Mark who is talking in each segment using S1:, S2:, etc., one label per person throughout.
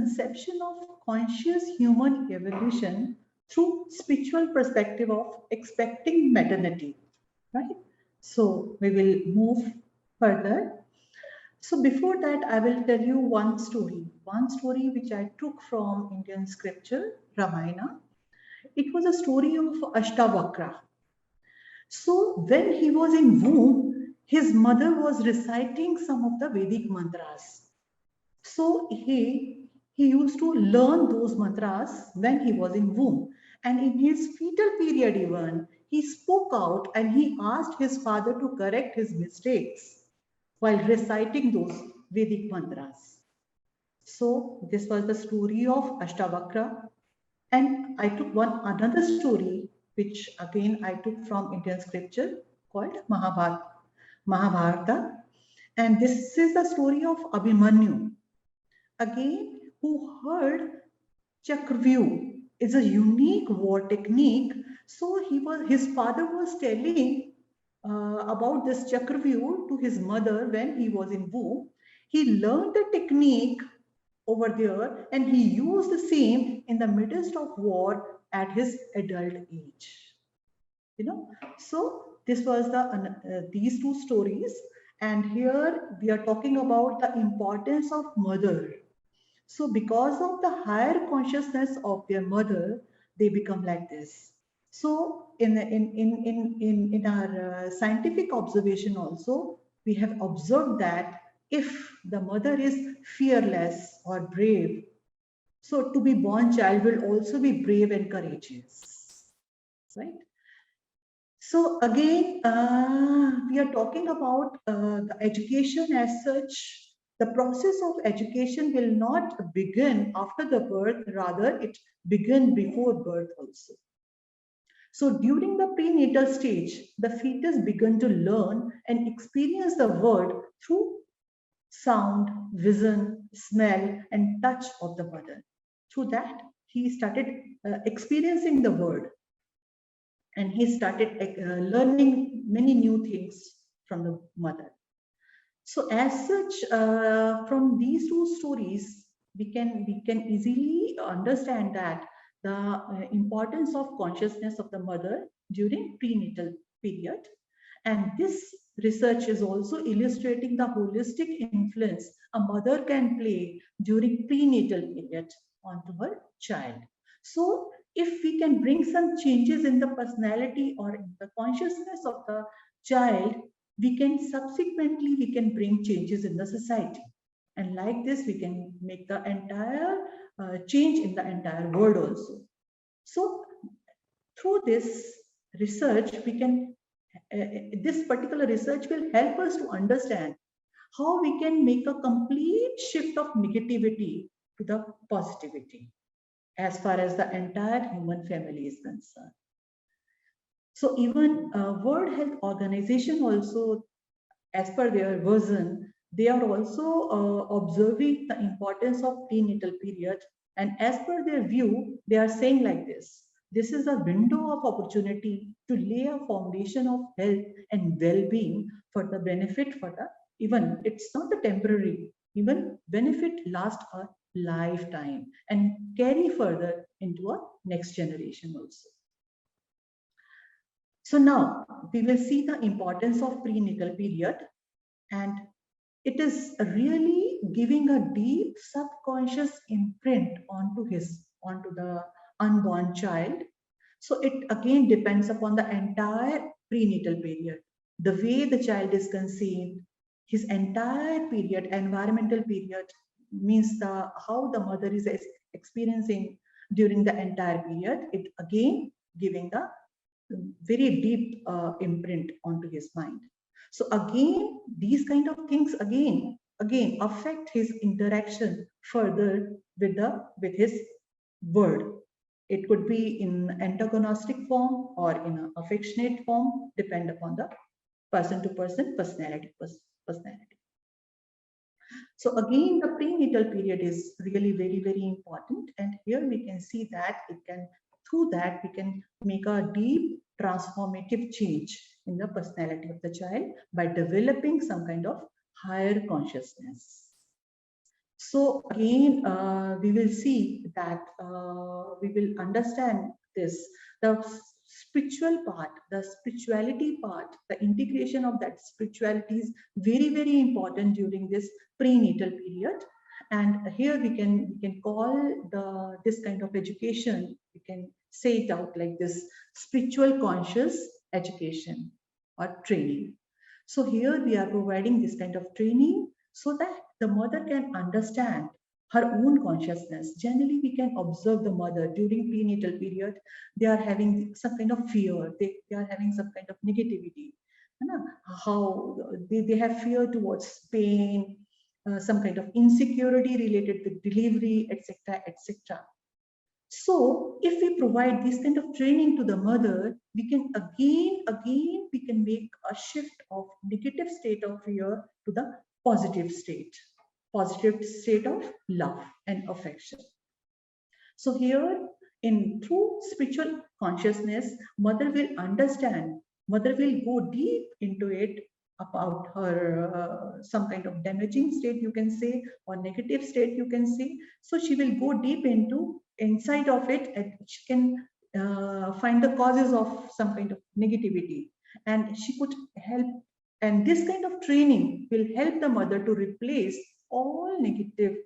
S1: conception of conscious human evolution through spiritual perspective of expecting maternity, right? So we will move further. So before that, I will tell you one story which I took from Indian scripture, Ramayana. It was a story of Ashtavakra. So when he was in womb, his mother was reciting some of the Vedic mantras. So he used to learn those mantras when he was in womb. And in his fetal period even, he spoke out and he asked his father to correct his mistakes while reciting those Vedic mantras. So this was the story of Ashtavakra. And I took another story, which again I took from Indian scripture called Mahabharata. And this is the story of Abhimanyu, again, who heard Chakravyuh is a unique war technique. So his father was telling about this Chakravyuh to his mother when he was in womb. He learned the technique over there and he used the same in the midst of war at his adult age. So this was these two stories, and here we are talking about the importance of mother. So because of the higher consciousness of their mother, they become like this. So in our scientific observation also, we have observed that if the mother is fearless or brave, so to be born child will also be brave and courageous, right? So again, we are talking about the education as such. The process of education will not begin after the birth, rather it begin before birth also. So during the prenatal stage, the fetus began to learn and experience the world through sound, vision, smell, and touch of the mother. Through that, he started experiencing the world. And he started learning many new things from the mother. So as such, from these two stories, we can easily understand that the importance of consciousness of the mother during prenatal period. And this research is also illustrating the holistic influence a mother can play during prenatal period onto her child. So if we can bring some changes in the personality or in the consciousness of the child, we can bring changes in the society. And like this, we can make the entire change in the entire world also. So through this research, this particular research will help us to understand how we can make a complete shift of negativity to the positivity as far as the entire human family is concerned. So even World Health Organization also, as per their version, they are also observing the importance of prenatal period. And as per their view, they are saying like this: this is a window of opportunity to lay a foundation of health and well-being for the benefit for the, even it's not a temporary, even benefit last a lifetime and carry further into a next generation also. So now we will see the importance of prenatal period, and it is really giving a deep subconscious imprint onto the unborn child. So it again depends upon the entire prenatal period, the way the child is conceived, his entire period, environmental period, means how the mother is experiencing during the entire period. It again giving the very deep imprint onto his mind. So again, these kind of things again affect his interaction further with his world. It could be in antagonistic form or in an affectionate form, depend upon the person to person, personality. So again, the prenatal period is really very, very important. And here we can see that through that we can make a deep transformative change in the personality of the child by developing some kind of higher consciousness. So again, we will see that we will understand this, the spiritual part, the spirituality part, the integration of that spirituality is very, very important during this prenatal period. And here we can call this kind of education, we can say it out like this: spiritual conscious education or training. So here we are providing this kind of training so that the mother can understand her own consciousness. Generally, we can observe the mother during prenatal period. They are having some kind of fear. They are having some kind of negativity. You know, how they have fear towards pain, some kind of insecurity related with delivery, etc., etc. So if we provide this kind of training to the mother, we can we can make a shift of negative state of fear to the positive state of love and affection. So here, in through spiritual consciousness, mother will go deep into it about her some kind of damaging state, you can say, or negative state, you can say. So she will go deep into inside of it, and she can find the causes of some kind of negativity, and she could help. And this kind of training will help the mother to replace all negative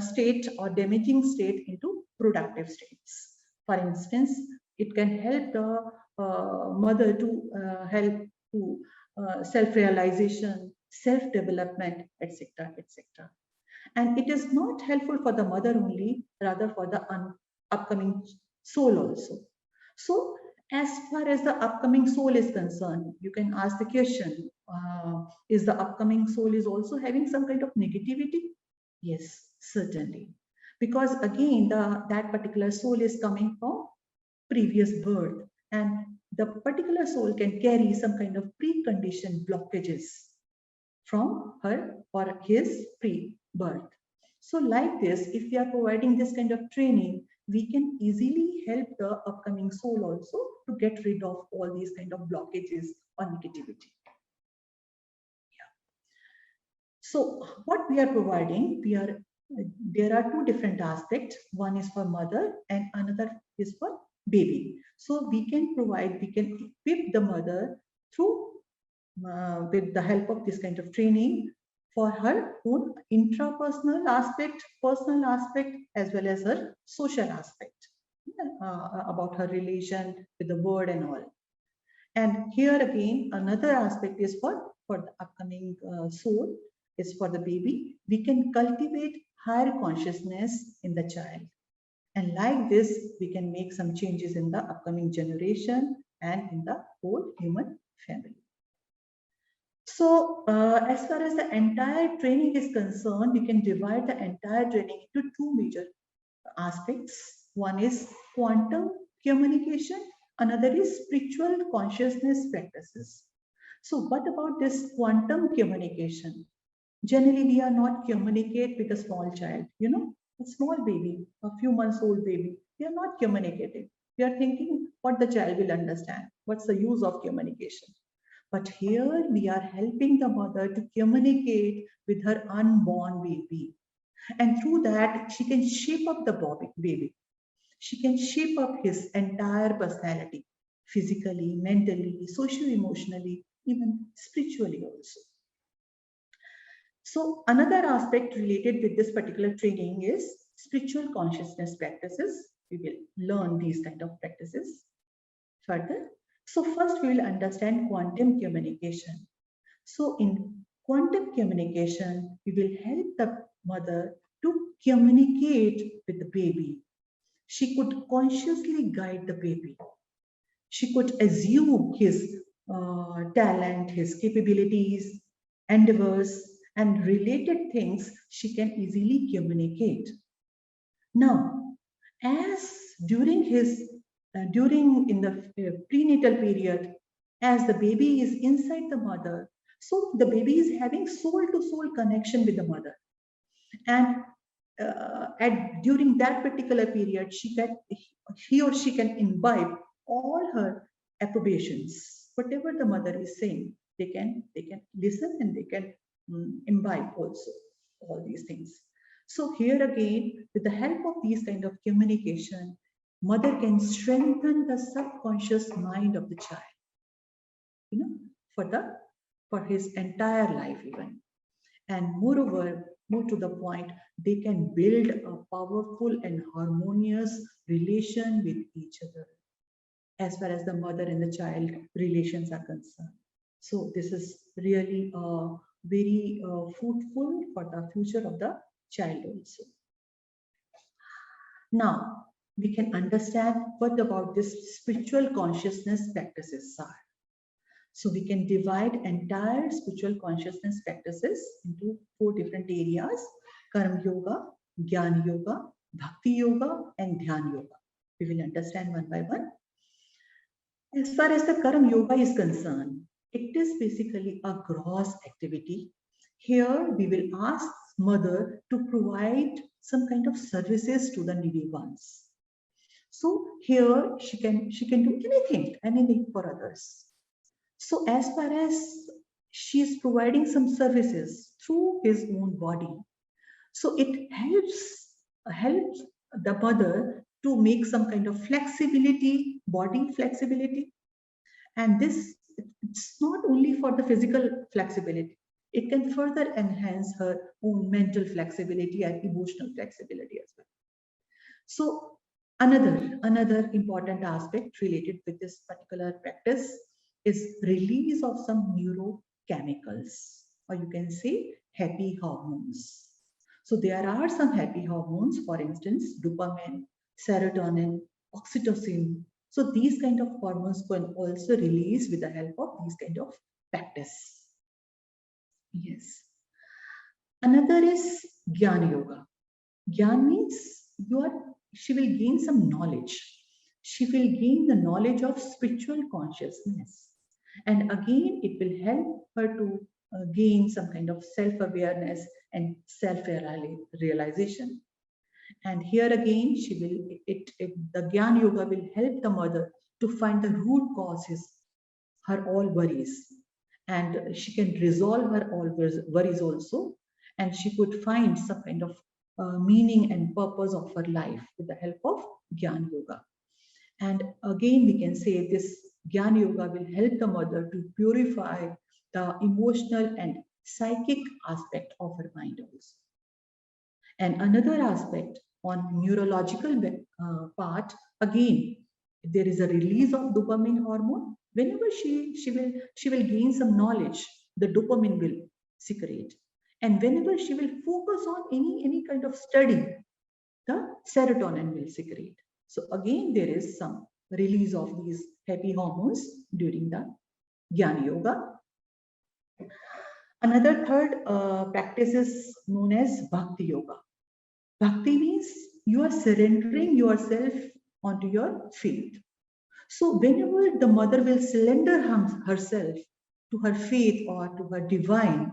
S1: state or damaging state into productive states. For instance, it can help the mother to help to self-realization, self-development, etc., etc. And it is not helpful for the mother only, rather for the upcoming soul also. So as far as the upcoming soul is concerned, you can ask the question, is the upcoming soul is also having some kind of negativity? Yes, certainly. Because again, that particular soul is coming from previous birth, and the particular soul can carry some kind of preconditioned blockages from her or his pre-birth. So like this, if we are providing this kind of training, we can easily help the upcoming soul also to get rid of all these kind of blockages or negativity. So what we are providing, there are two different aspects. One is for mother and another is for baby. So we can equip the mother through with the help of this kind of training for her own intrapersonal aspect, personal aspect, as well as her social aspect, about her relation with the word and all. And here again, another aspect is for the upcoming soul, is for the baby. We can cultivate higher consciousness in the child. And like this, we can make some changes in the upcoming generation and in the whole human family. So as far as the entire training is concerned, we can divide the entire training into two major aspects. One is quantum communication, another is spiritual consciousness practices. So what about this quantum communication? Generally, we are not communicate with a small child, a small baby, a few months old baby. We are not communicating. We are thinking what the child will understand. What's the use of communication? But here we are helping the mother to communicate with her unborn baby. And through that, she can shape up the baby. She can shape up his entire personality, physically, mentally, socio-emotionally, even spiritually also. So another aspect related with this particular training is spiritual consciousness practices. We will learn these kind of practices further. So first we will understand quantum communication. So in quantum communication, we will help the mother to communicate with the baby. She could consciously guide the baby. She could assume his talent, his capabilities, endeavors, and related things she can easily communicate. Now, as during in the prenatal period, as the baby is inside the mother, so the baby is having soul-to-soul connection with the mother, and during that particular period, he or she can imbibe all her approbations. Whatever the mother is saying, they can listen, and they can imbibe also all these things. So here again, with the help of these kind of communication, mother can strengthen the subconscious mind of the child, for his entire life even. And moreover, more to the point, they can build a powerful and harmonious relation with each other as far as the mother and the child relations are concerned. So this is really very fruitful for the future of the child also. Now, we can understand what about this spiritual consciousness practices are. So we can divide entire spiritual consciousness practices into 4 different areas: Karma Yoga, Jnana Yoga, Bhakti Yoga, and Dhyan Yoga. We will understand one by one. As far as the Karma Yoga is concerned, it is basically a gross activity. Here we will ask mother to provide some kind of services to the needy ones. So here she can do anything for others. So as far as she is providing some services through his own body, so it helps the mother to make some kind of flexibility, body flexibility. And this, it's not only for the physical flexibility, it can further enhance her own mental flexibility and emotional flexibility as well. So another important aspect related with this particular practice is release of some neurochemicals, or you can say happy hormones. So there are some happy hormones, for instance, dopamine, serotonin, oxytocin. So these kind of hormones can also release with the help of these kind of practice. Yes. Another is Jnana Yoga. Jnana means she will gain some knowledge. She will gain the knowledge of spiritual consciousness. And again, it will help her to gain some kind of self-awareness and self-realization. And here again, the Jnana Yoga will help the mother to find the root causes, her all worries. And she can resolve her all worries also. And she could find some kind of meaning and purpose of her life with the help of Jnana Yoga. And again, we can say this Jnana Yoga will help the mother to purify the emotional and psychic aspect of her mind also. And another aspect on neurological part, again, there is a release of dopamine hormone. Whenever she will gain some knowledge, the dopamine will secrete. And whenever she will focus on any kind of study, the serotonin will secrete. So again, there is some release of these happy hormones during the Jnana Yoga. Another third practice is known as Bhakti Yoga. Bhakti means you are surrendering yourself onto your faith. So whenever the mother will surrender herself to her faith or to her divine,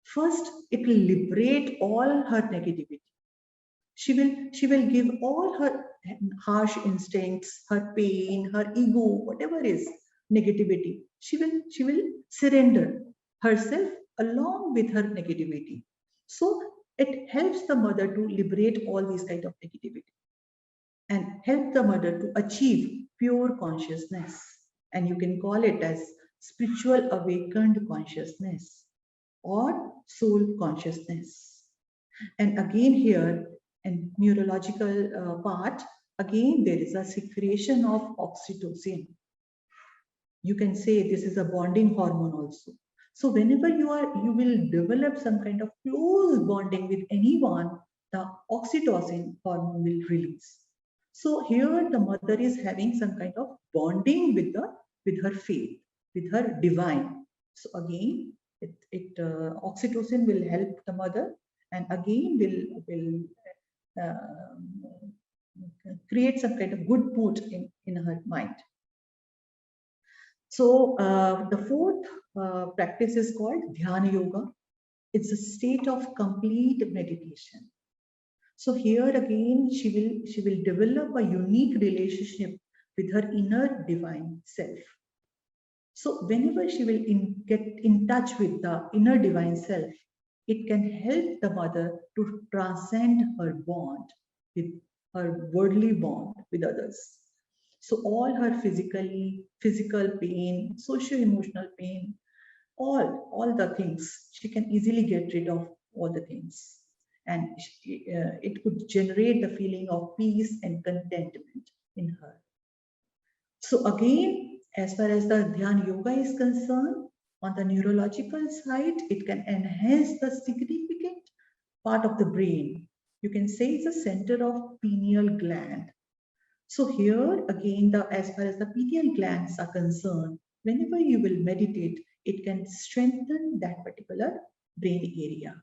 S1: first it will liberate all her negativity. She will give all her harsh instincts, her pain, her ego, whatever is negativity. She will surrender herself along with her negativity. So it helps the mother to liberate all these kind of negativity and help the mother to achieve pure consciousness. And you can call it as spiritual awakened consciousness or soul consciousness. And again here, in neurological part, again there is a secretion of oxytocin. You can say this is a bonding hormone also. So whenever you will develop some kind of close bonding with anyone, the oxytocin hormone will release. So here the mother is having some kind of bonding with her faith, with her divine. So again, oxytocin will help the mother, and again will create some kind of good mood in her mind. So the fourth practice is called Dhyana Yoga. It's a state of complete meditation. So here again, she will develop a unique relationship with her inner divine self. So whenever she will get in touch with the inner divine self, it can help the mother to transcend her bond with her worldly bond with others. So all her physical pain, socio-emotional pain, all the things, she can easily get rid of all the things. And it could generate the feeling of peace and contentment in her. So again, as far as the Dhyan Yoga is concerned, on the neurological side, it can enhance the significant part of the brain. You can say it's a center of pineal gland. So here again, as far as the pineal glands are concerned, whenever you will meditate, it can strengthen that particular brain area.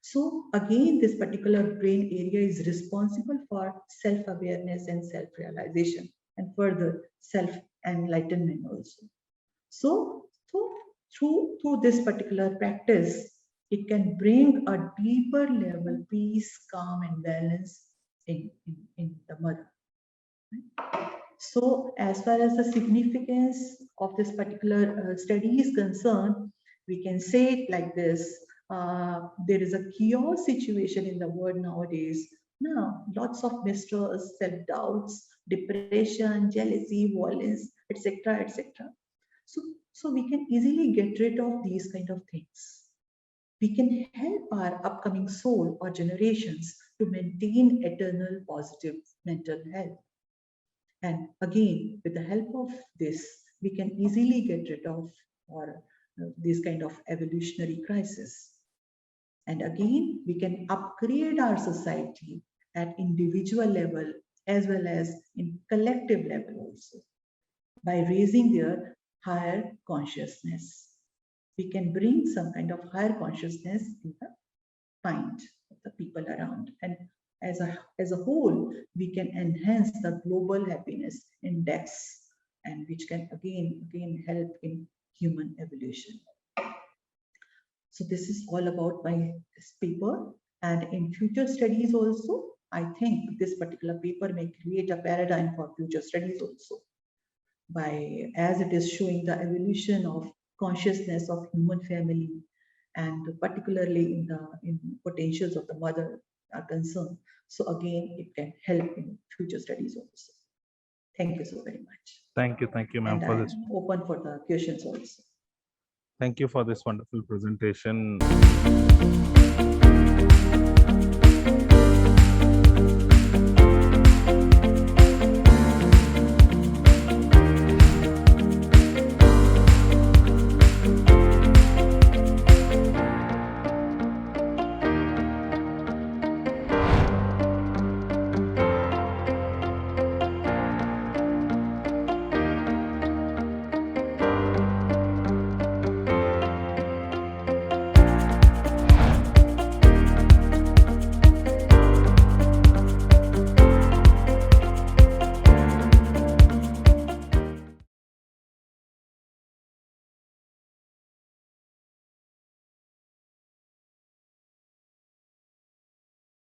S1: So again, this particular brain area is responsible for self-awareness and self-realization, and further self-enlightenment also. So through this particular practice, it can bring a deeper level peace, calm, and balance in the mother. So as far as the significance of this particular study is concerned, we can say it like this. There is a chaos situation in the world nowadays. Now, lots of mistrust, self-doubts, depression, jealousy, violence, etc., etc. So we can easily get rid of these kind of things. We can help our upcoming soul or generations to maintain eternal positive mental health. And again, with the help of this, we can easily get rid of this kind of evolutionary crisis. And again, we can upgrade our society at individual level as well as in collective level also by raising their higher consciousness. We can bring some kind of higher consciousness in the mind of the people around. And as a whole, we can enhance the global happiness index, and which can again help in human evolution. So this is all about this paper, and in future studies also, I think this particular paper may create a paradigm for future studies also, as it is showing the evolution of consciousness of human family, and particularly in potentials of the mother are concerned. So again, it can help in future studies also. Thank you so very much.
S2: Thank you, ma'am, for this.
S1: Open for the questions also.
S2: Thank you for this wonderful presentation.